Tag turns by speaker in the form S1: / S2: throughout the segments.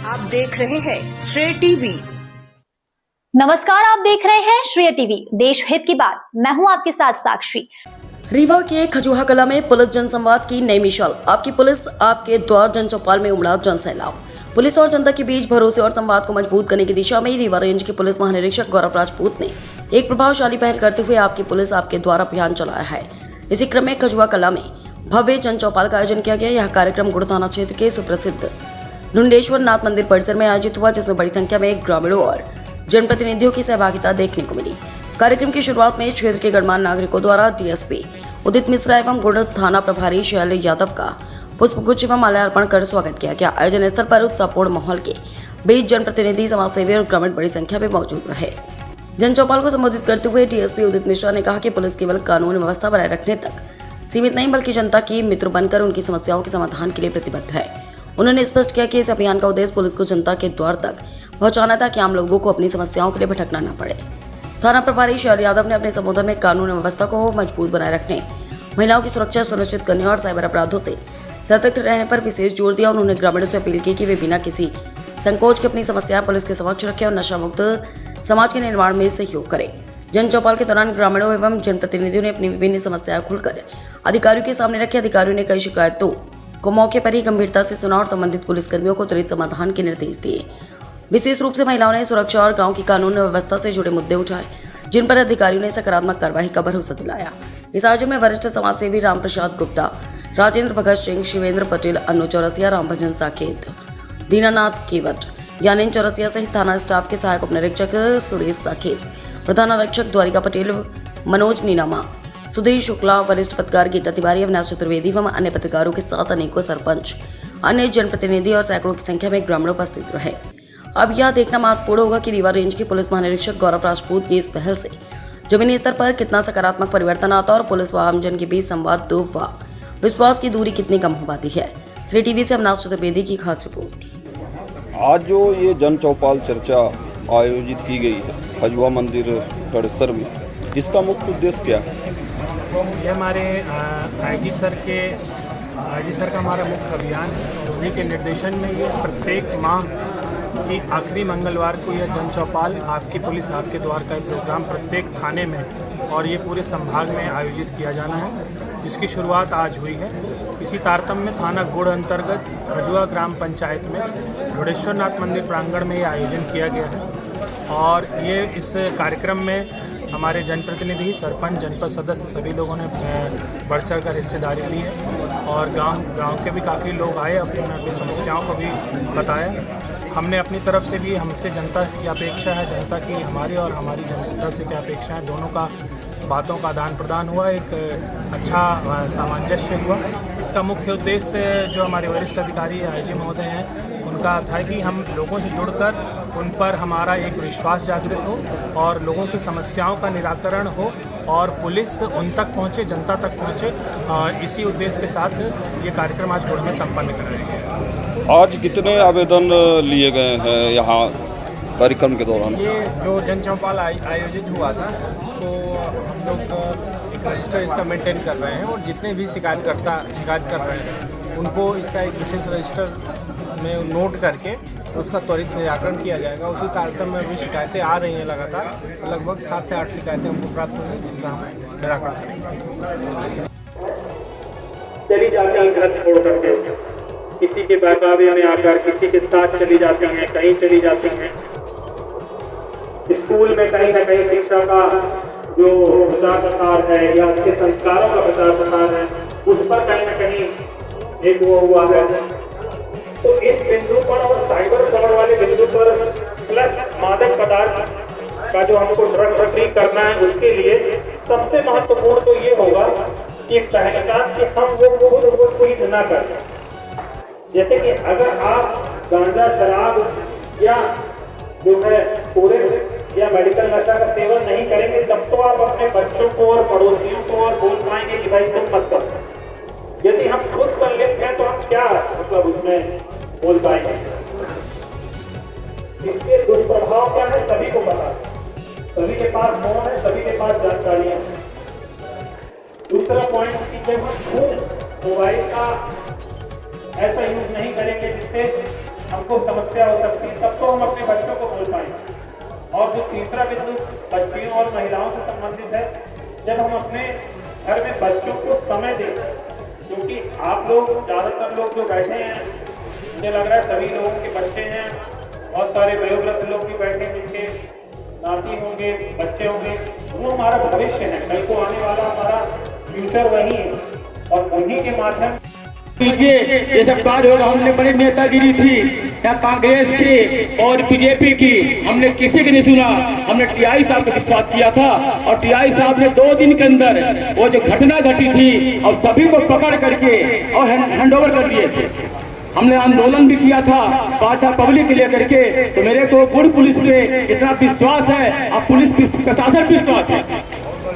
S1: आप देख रहे हैं श्रेय टीवी।
S2: नमस्कार, आप देख रहे हैं श्रेय टीवी, देश हित की बात। मैं हूं आपके साथ साक्षी।
S3: रीवा के खजुहा कला में पुलिस जनसंवाद की नई मिसाल। आपकी पुलिस आपके द्वार जन चौपाल में उमड़ा जन सैलाब। पुलिस और जनता के बीच भरोसे और संवाद को मजबूत करने की दिशा में रीवा रेंज के पुलिस महानिरीक्षक गौरव राजपूत ने एक प्रभावशाली पहल करते हुए आपकी पुलिस आपके द्वार अभियान चलाया है। इसी क्रम में खजुहा कला में भव्य जन चौपाल का आयोजन किया गया। यह कार्यक्रम गुड़ थाना क्षेत्र के सुप्रसिद्ध ढुंडेश्वर नाथ मंदिर परिसर में आयोजित हुआ, जिसमें बड़ी संख्या में ग्रामीणों और जनप्रतिनिधियों की सहभागिता देखने को मिली। कार्यक्रम की शुरुआत में क्षेत्र के गणमान्य नागरिकों द्वारा डीएसपी उदित मिश्रा एवं गुड़ थाना प्रभारी शैल यादव का पुष्पगुच्छ एवं माल्यार्पण कर स्वागत किया गया। आयोजन स्थल पर उत्साहपूर्ण माहौल के बीच जनप्रतिनिधि, समाजसेवी और ग्रामीण बड़ी संख्या में मौजूद रहे। जन चौपाल को संबोधित करते हुए डीएसपी उदित मिश्रा ने कहा कि पुलिस केवल कानून व्यवस्था बनाए रखने तक सीमित नहीं, बल्कि जनता की मित्र बनकर उनकी समस्याओं के समाधान के लिए प्रतिबद्ध है। उन्होंने स्पष्ट किया कि इस अभियान का उद्देश्य पुलिस को जनता के द्वार तक पहुंचाना था, कि आम लोगों को अपनी समस्याओं के लिए भटकना न पड़े। थाना प्रभारी शैल यादव ने अपने संबोधन में कानून व्यवस्था को मजबूत बनाए रखने, महिलाओं की सुरक्षा सुनिश्चित करने और साइबर अपराधों से सतर्क रहने पर विशेष जोर दिया। उन्होंने ग्रामीणों से अपील की कि वे बिना किसी संकोच के अपनी समस्याएं पुलिस के समक्ष रखें और नशा मुक्त समाज के निर्माण में सहयोग करें। जन चौपाल के दौरान ग्रामीणों एवं जनप्रतिनिधियों ने अपनी विभिन्न समस्याएं खुलकर अधिकारियों के सामने रखी। अधिकारियों ने कई शिकायतों को मौके पर ही गंभीरता से सुना और संबंधित पुलिसकर्मियों को त्वरित समाधान के निर्देश दिए। विशेष रूप से महिलाओं ने सुरक्षा और गांव की कानून व्यवस्था से जुड़े मुद्दे उठाए, जिन पर अधिकारियों ने सकारात्मक कार्रवाई का भरोसा दिलाया। इस आयोजन में वरिष्ठ समाजसेवी राम प्रसाद गुप्ता, राजेंद्र भगत सिंह, शिवेंद्र पटेल, अनु चौरसिया, राम भजन साकेत, दीनानाथ केवट, ज्ञानेन्द्र चौरसिया सहित थाना स्टाफ के सहायक उपनिरीक्षक सुरेश साकेत, प्रधान आरक्षक द्वारिका पटेल, मनोज नीनामा, सुधीर शुक्ला, वरिष्ठ पत्रकार गीता तिवारी, अविनाश चतुर्वेदी एवं अन्य पत्रकारों के साथ अनेकों सरपंच, अन्य जनप्रतिनिधि और सैकड़ों की संख्या में ग्रामीण उपस्थित रहे। अब यह देखना महत्वपूर्ण होगा कि रीवा रेंज के पुलिस महानिरीक्षक गौरव राजपूत की इस पहल से जमीनी स्तर पर कितना सकारात्मक परिवर्तन आता और पुलिस व आमजन के बीच संवाद व विश्वास की दूरी कितनी कम हो पाती है। श्री टीवी से अविनाश चतुर्वेदी की खास रिपोर्ट।
S4: आज जो ये जन चौपाल चर्चा आयोजित की गई है खजुहा मंदिर परिसर में, इसका मुख्य उद्देश्य क्या है?
S5: ये हमारे आईजी सर का हमारा मुख्य अभियान है। उन्हीं के निर्देशन में ये प्रत्येक माह की आखिरी मंगलवार को यह जन चौपाल आपकी पुलिस आपके द्वार का प्रोग्राम प्रत्येक थाने में और ये पूरे संभाग में आयोजित किया जाना है, जिसकी शुरुआत आज हुई है। इसी तारतम्य में थाना गुड़ अंतर्गत खजुहा ग्राम पंचायत में ढुंडेश्वर नाथ मंदिर प्रांगण में ये आयोजन किया गया है और ये इस कार्यक्रम में हमारे जनप्रतिनिधि, सरपंच, जनपद सदस्य सभी लोगों ने बढ़ चढ़ कर हिस्सेदारी ली है और गांव के भी काफ़ी लोग आए, अपनी समस्याओं को भी बताया। हमने अपनी तरफ से भी, हमसे जनता की अपेक्षा है, जनता की हमारी और हमारी जनता से क्या अपेक्षा है, दोनों का बातों का आदान प्रदान हुआ, एक अच्छा सामंजस्य हुआ। इसका मुख्य उद्देश्य जो हमारे वरिष्ठ अधिकारी आईजी महोदय हैं, उनका था कि हम लोगों से जुड़कर उन पर हमारा एक विश्वास जागृत हो और लोगों की समस्याओं का निराकरण हो और पुलिस उन तक पहुंचे, जनता तक पहुंचे। इसी उद्देश्य के साथ ये कार्यक्रम आज गुड़ में संपन्न कर रहे हैं।
S4: आज कितने आवेदन लिए गए हैं यहाँ कार्यक्रम के दौरान?
S5: ये जो जन चौपाल आयोजित हुआ था, इसको हम लोग एक रजिस्टर इसका मेंटेन कर रहे हैं और जितने भी शिकायत कर रहे हैं उनको इसका एक विशेष रजिस्टर में नोट करके उसका त्वरित निराकरण किया जाएगा। उसी तारतम्य में भी शिकायतें आ रही हैं लगातार, लगभग 7 से 8 शिकायतें हमको प्राप्त हुई, जिनका हम निराकरण करेंगे।
S6: चली जाती हैं घर छोड़ करके, किसी के बहकावे में आकर किसी के साथ चली जाती हैं, कहीं चली जाती हैं। स्कूल में कहीं न कहीं शिक्षा का जो प्रचार प्रसार है या उसके संस्कारों का प्रचार प्रसार है, उस पर कहीं न कहीं एक वो हुआ है। तो इस बिंदु पर और साइबर फ्रॉड वाले बिंदु पर प्लस मादक पदार्थ का जो हमको ड्रग फ्री करना है, उसके लिए सबसे महत्वपूर्ण तो ये होगा कि पहला कि हम वो कोई ना करें। जैसे कि अगर आप गांजा, शराब या जो है पूरे या मेडिकल नशा का सेवन नहीं करेंगे, तब तो आप अपने बच्चों को और पड़ोसियों को और बोल पाएंगे कि भाई तुम मत करो। यदि हम खुद कर लेते हैं तो हम क्या मतलब उसमें बोल पाएंगे? इसके दुष्प्रभाव क्या है सभी को पता है, सभी के पास फोन है, सभी के पास जानकारी है। दूसरा पॉइंट कि जब हम खुद मोबाइल का ऐसा यूज नहीं करेंगे जिससे हमको समस्या हो सकती है, तब तो हम अपने बच्चों को बोल पाएंगे। और जो तीसरा बिंदु बच्चियों और महिलाओं से संबंधित है, जब हम अपने घर में बच्चों को समय दें, क्योंकि आप लोग ज़्यादातर लोग जो बैठे हैं, मुझे लग रहा है सभी लोगों के बच्चे हैं, बहुत सारे वयोवृद्ध लोग भी बैठे हैं जिनके नाती होंगे, बच्चे होंगे, वो हमारा भविष्य है, कल को आने वाला हमारा फ्यूचर वही है। और उन्हीं के माध्यम
S7: ये सब कार्य होगा। हमने बड़ी नेतागिरी थी या कांग्रेस की और बीजेपी की, हमने किसी की नहीं सुना। हमने टीआई साहब पर विश्वास किया था और टीआई साहब ने 2 दिन के अंदर वो जो घटना घटी थी और सभी को पकड़ करके और हैंडओवर कर दिए थे। हमने आंदोलन भी किया था पाछा पब्लिक के लेकर के। तो मेरे को गुड़ पुलिस पे इतना विश्वास है, अब पुलिस प्रशासन विश्वास है।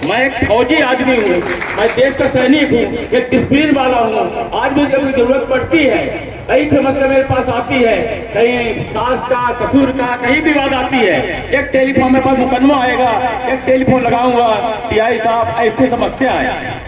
S7: मैं एक फौजी आदमी हूँ, मैं देश का सैनिक हूँ, एक डिसिप्लिन वाला हूँ। आज भी जब जरूरत पड़ती है, कई समस्या मेरे पास आती है, कहीं सास का, ससुर का, कहीं भी बात आती है, एक टेलीफोन मेरे पास मुकदमा आएगा, एक टेलीफोन लगाऊंगा, टीआई साहब ऐसी समस्या है।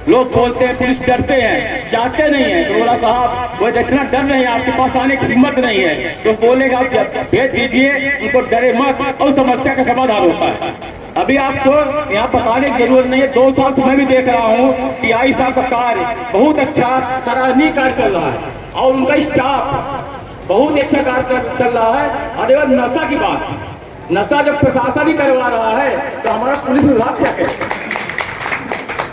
S7: लोग बोलते हैं पुलिस डरते हैं, जाते नहीं है। तो बोला साहब वो इतना डर नहीं है, आपके पास आने की हिम्मत नहीं है, तो बोलेगा आप भेज दीजिए, उनको डरे मत और समस्या का समाधान होता है। अभी आपको यहाँ बताने की जरूरत नहीं है, 2 साल से मैं भी देख रहा हूँ टीआई साहब का कार्य बहुत अच्छा सराहनीय कार्य चल रहा है और उनका स्टाफ बहुत अच्छा कार्य चल रहा है। अरे बात नशा की बात, नशा जब प्रशासन ही करवा रहा है तो हमारा पुलिस विभाग क्या करे?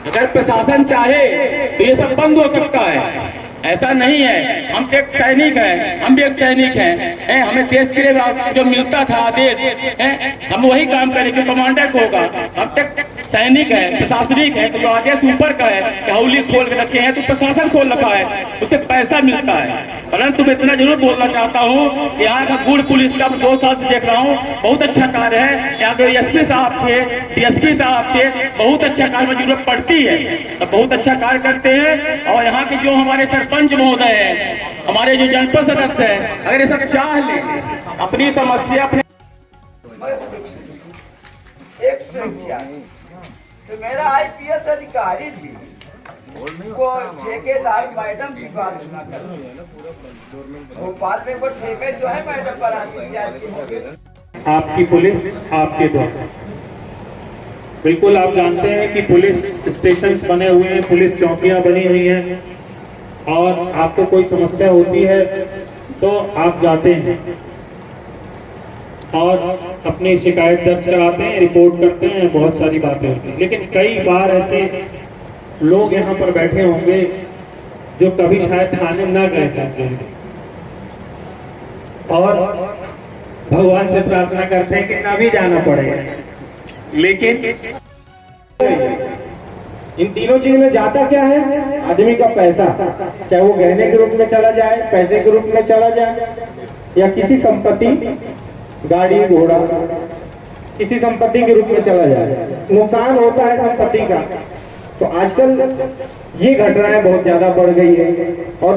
S7: अगर प्रशासन चाहे तो ये सब बंद हो सकता है, ऐसा नहीं है। हम एक सैनिक हैं, हम भी एक सैनिक हैं, हमें देश के लिए जो मिलता था आदेश हम वही काम करें जो कमांडर को होगा। हम तक सैनिक है, प्रशासनिक है, तो जो आदेश ऊपर का है, हौली खोल के रखे हैं तो प्रशासन खोल रखा है, उससे पैसा मिलता है। परंतु मैं इतना जरूर बोलना चाहता हूँ, यहाँ का गुड़ पुलिस का 2 साल से देख रहा हूँ, बहुत अच्छा कार्य है। यहाँ के एसपी साहब थे, डीएसपी साहब थे, बहुत अच्छा कार्य में जरूरत पड़ती है तो बहुत अच्छा कार्य करते हैं। और यहाँ के जो हमारे सरपंच महोदय है, हमारे जो जनपद सदस्य है, अगर ये सब चाह ले अपनी समस्या अपने
S8: 181 तो मेरा आईपीएस अधिकारी भी को ठेकेदार मैडम की बात सुना कर भोपाल में वो ठेके जो है मैडम पर
S5: आपकी पुलिस आपके द्वारा, बिल्कुल आप जानते हैं कि पुलिस स्टेशन बने हुए हैं, पुलिस चौकियां बनी हुई हैं और आपको कोई समस्या होती है तो आप जाते हैं और अपनी शिकायत दर्ज कराते हैं, रिपोर्ट करते हैं, बहुत सारी बातें होती हैं। लेकिन कई बार ऐसे लोग यहाँ पर बैठे होंगे जो कभी शायद थाने न गए थे और भगवान से प्रार्थना करते हैं कि न भी जाना पड़े। लेकिन इन तीनों चीज में जाता क्या है? आदमी का पैसा, चाहे वो गहने के रूप में चला जाए, पैसे के रूप में चला जाए या किसी संपत्ति, गाड़ी घोड़ा, किसी संपत्ति के रूप में चला जाए, नुकसान होता है संपत्ति का। तो आजकल ये घटनाएं बहुत ज्यादा बढ़ गई है और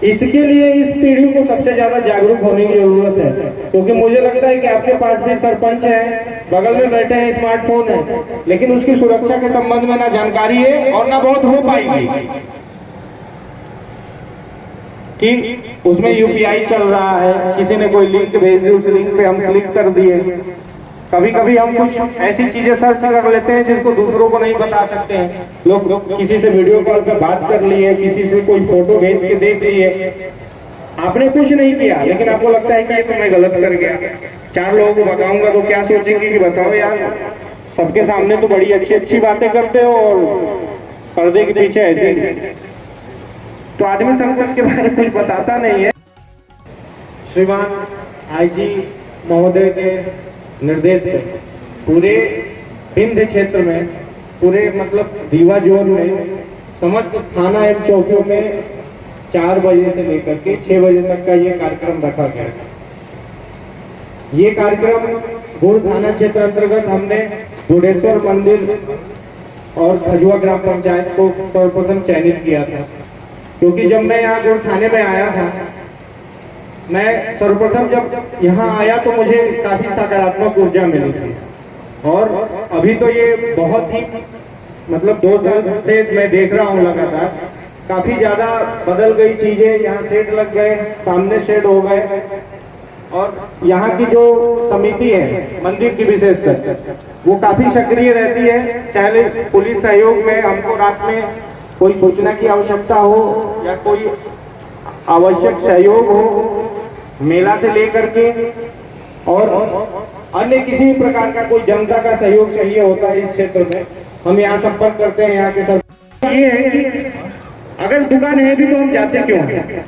S5: इसके लिए इस पीढ़ी को सबसे ज्यादा जागरूक होने की जरूरत है। क्योंकि मुझे लगता है कि आपके पास भी सरपंच है, बगल में बैठे हैं, स्मार्टफोन है, लेकिन उसकी सुरक्षा के संबंध में ना जानकारी है और ना बहुत हो पाएगी कि उसमें यूपीआई चल रहा है, किसी ने कोई लिंक भेज दी, उस लिंक पे हम क्लिक कर दिए। कभी कभी हम कुछ ऐसी चीजें सर्च कर लेते हैं जिसको दूसरों को नहीं बता सकते हैं। लोग किसी से वीडियो कॉल पे बात कर लिए, किसी से कोई फोटो भेज के देख लिए, आपने कुछ नहीं किया लेकिन आपको लगता है कि ये तो मैं गलत कर गया। 4 लोगों को बताऊंगा तो क्या सोचेंगे कि बताओ यार, सबके सामने तो बड़ी अच्छी अच्छी बातें करते हो और पर्दे के पीछे ऐसे। तो आदमी संकट के बारे में कुछ बताता नहीं है। श्रीमान आईजी महोदय के निर्देश से पूरे विंध्य क्षेत्र में, पूरे मतलब दीवा जोन में समस्त थाना एवं चौकियों में 4 बजे से लेकर के 6 बजे तक का ये कार्यक्रम रखा गया है। ये कार्यक्रम गुड़ थाना क्षेत्र अंतर्गत हमने गुड़ेश्वर मंदिर और खजुआ ग्राम पंचायत को सर्वप्रथम चयनित किया था। क्योंकि जब मैं यहाँ गुड़ थाने में आया था, मैं सर्वप्रथम जब यहाँ आया तो मुझे काफी सकारात्मक ऊर्जा मिली थी और अभी तो ये बहुत ही मतलब 2 साल से मैं देख रहा हूँ लगातार काफ़ी ज़्यादा बदल गई चीज़ें। यहाँ शेड लग गए, सामने शेड हो गए, और यहाँ की जो समिति है मंदिर की विशेषकर वो काफ़ी सक्रिय रहती है। चाहे पुलिस सहयोग में हमको रात में कोई सूचना की आवश्यकता हो या कोई आवश्यक सहयोग हो, मेला से लेकर के और अन्य किसी भी प्रकार का कोई जनता का सहयोग चाहिए होता है इस क्षेत्र में, हम यहाँ संपर्क करते हैं। यहाँ के सब ये है कि अगर दुकान है भी तो हम जाते क्यों हैं?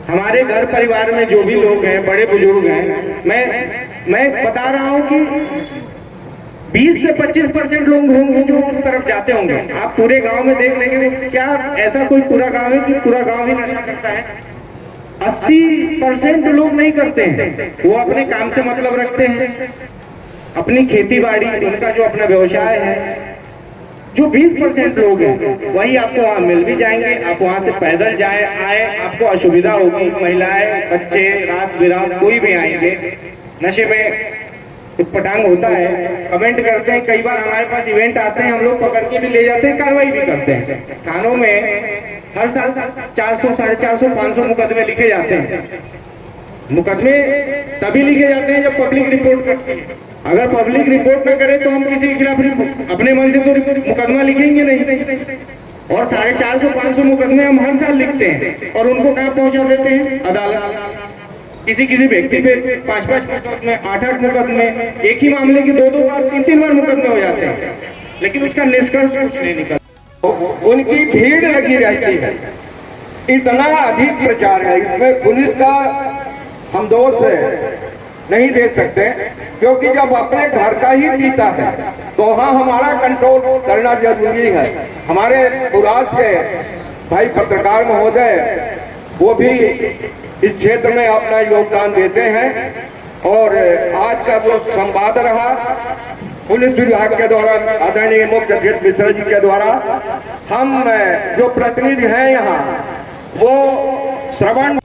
S5: हमारे घर परिवार में जो भी लोग हैं, बड़े बुजुर्ग हैं, मैं बता रहा हूँ कि 20 से 25% लोग होंगे जो उस तरफ जाते होंगे। आप पूरे गांव में देख लेंगे, क्या ऐसा कोई पूरा गांव है कि पूरा गांव ही नशा करता है? 80% लोग नहीं करते हैं, वो अपने काम से मतलब रखते हैं, अपनी खेती बाड़ी, उनका जो अपना व्यवसाय है। जो 20% लोग हैं वही आपको वहाँ मिल भी जाएंगे। आप वहाँ से पैदल आए आपको असुविधा होगी। महिलाएं, बच्चे, रात बिरात कोई भी आएंगे, नशे में पटांग होता है, कमेंट करते हैं। कई बार हमारे पास इवेंट आते हैं, हम लोग पकड़ के भी ले जाते हैं, कार्रवाई भी करते हैं। थानों में हर साल 400, 450, 500 मुकदमे लिखे जाते हैं। मुकदमे तभी लिखे जाते हैं जब पब्लिक रिपोर्ट करती है। अगर पब्लिक रिपोर्ट न करे तो हम किसी के खिलाफ अपने मन से तो मुकदमा लिखेंगे नहीं। और 450, 500 मुकदमे हम हर साल लिखते हैं और उनको कहाँ पहुंचा देते हैं? अदालत। किसी व्यक्ति पे 5-5 मुकदमे, 8-8 मुकदमे, एक ही मामले के 2-2 बार, 3-3 बार मुकदमे हो जाते हैं, लेकिन उसका निष्कर्ष कुछ नहीं निकलता।
S9: उनकी भीड़ लगी रहती है, इतना अधिक प्रचार है इसमें। पुलिस का हम दोष नहीं दे सकते, क्योंकि जब अपने घर का ही पीता है तो वहाँ हमारा कंट्रोल करना जरूरी है। हमारे पुरास के भाई पत्रकार महोदय वो भी इस क्षेत्र में अपना योगदान देते हैं, और आज का जो संवाद रहा पुलिस विभाग के द्वारा आदरणीय मुख्य अध्यक्ष मिश्रा जी के द्वारा, हम जो प्रतिनिधि हैं यहाँ वो श्रवण